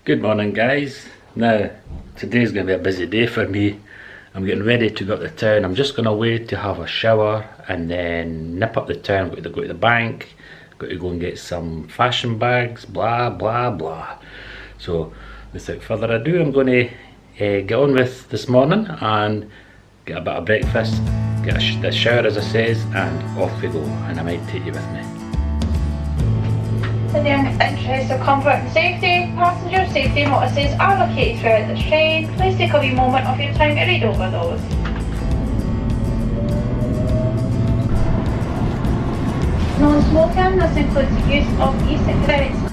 Good morning, guys. Now, today's going to be a busy day for me. I'm getting ready to go up to town. I'm just going away to have a shower and then nip up the town. Got to go to the bank, got to go and get some fashion bags, blah blah blah. So without further ado, I'm going to get on with this morning and get a bit of breakfast, get the shower as I says, and off we go. And I might take you with me. In the interest of comfort and safety, passenger safety notices are located throughout this train. Please take a wee moment of your time to read over those. Non-smoking, this includes the use of e-cigarettes.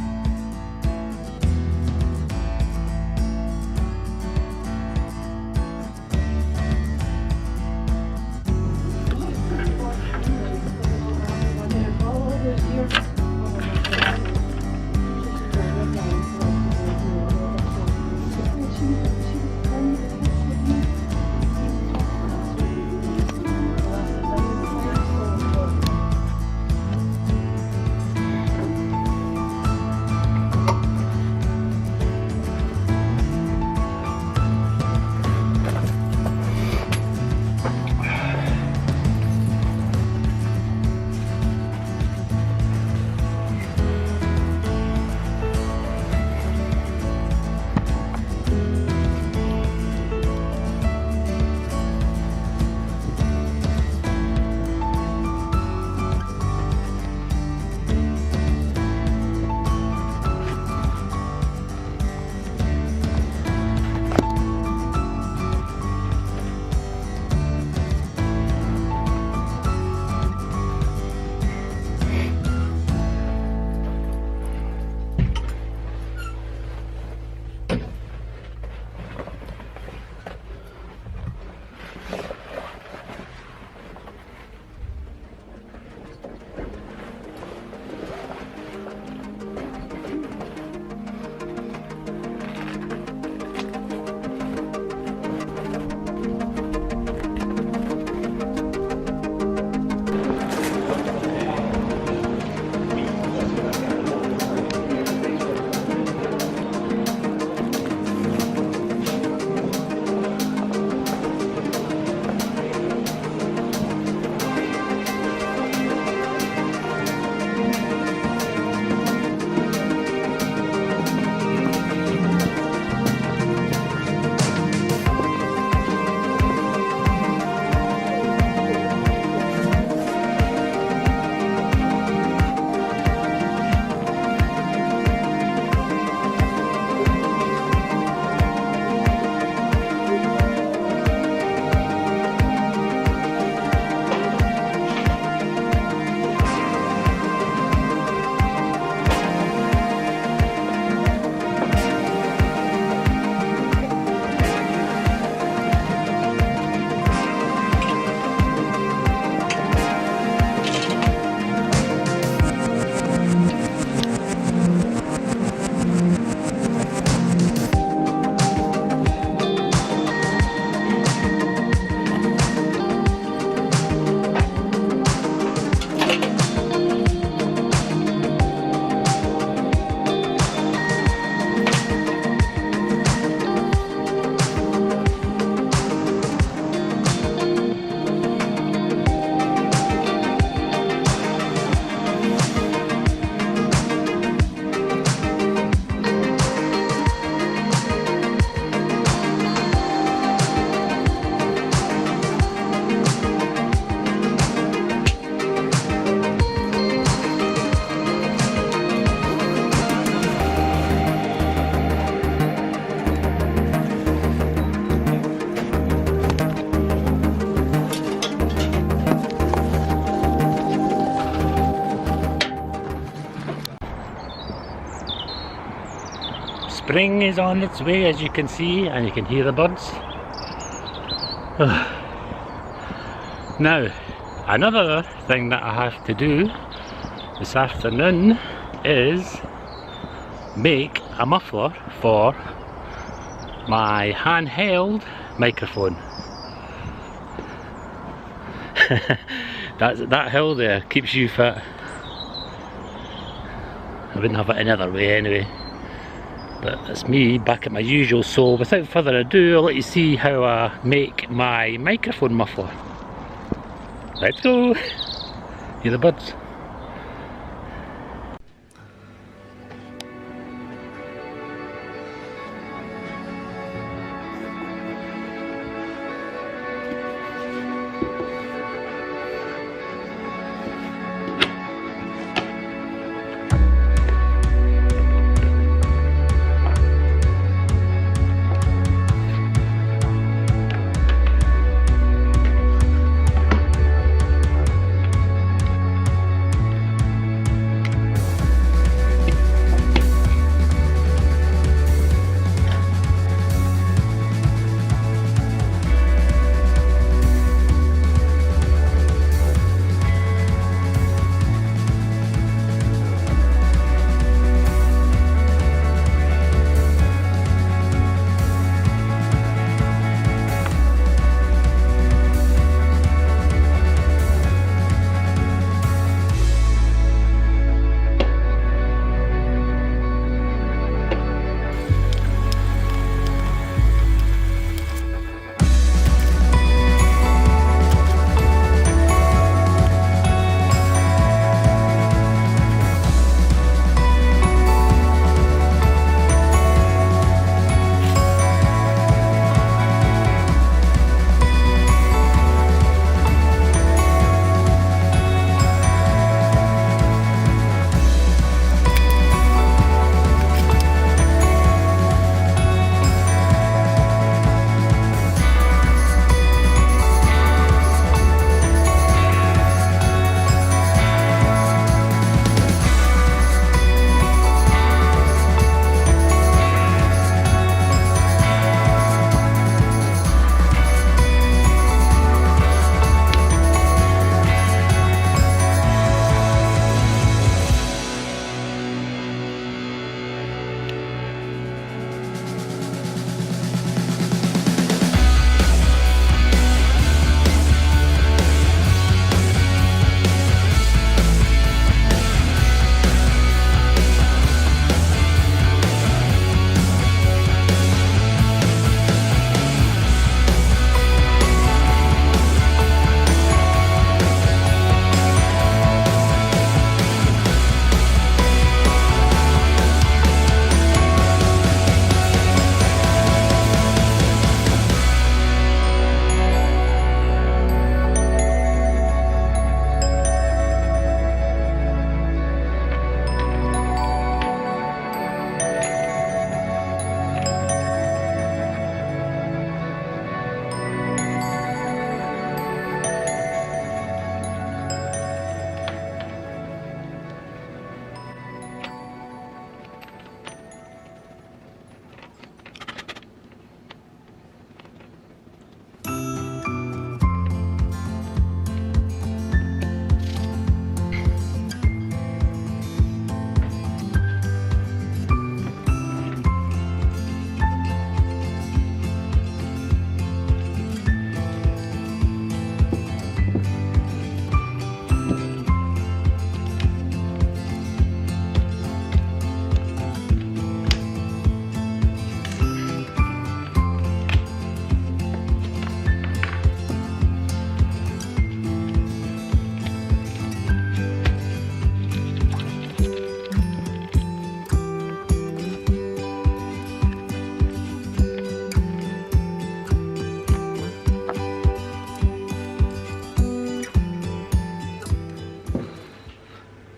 Spring is on its way, as you can see, and you can hear the birds. Now, another thing that I have to do this afternoon is make a muffler for my handheld microphone. That hill there keeps you fit. I wouldn't have it any other way anyway. But that's me back at my usual, so without further ado, I'll let you see how I make my microphone muffler. Let's go! Hear the birds?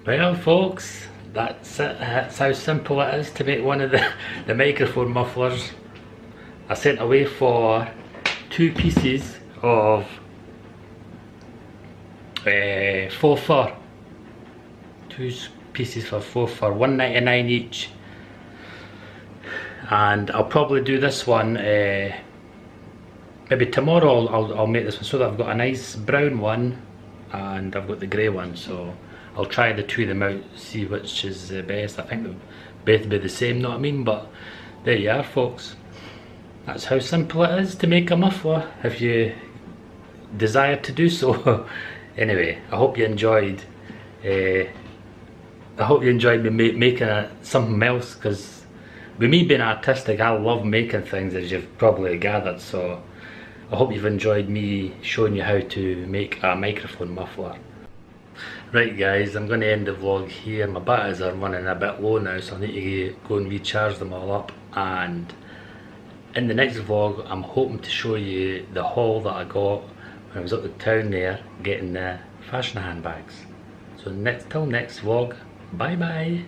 Well folks, that's it. That's how simple it is to make one of the microphone mufflers. I sent away for 2 pieces of faux fur. 2 pieces for faux fur, $1.99 each. And I'll probably do this one maybe tomorrow. I'll make this one so that I've got a nice brown one and I've got the grey one, so I'll try the 2 of them out, see which is the best. I think they'll both be the same, know what I mean? But there you are folks, that's how simple it is to make a muffler if you desire to do so. Anyway, I hope you enjoyed me making something else, because with me being artistic, I love making things, as you've probably gathered, so I hope you've enjoyed me showing you how to make a microphone muffler. Right guys, I'm going to end the vlog here. My batteries are running a bit low now, so I need to go and recharge them all up, and in the next vlog I'm hoping to show you the haul that I got when I was up the town there getting the fashion handbags. So till next vlog, bye bye.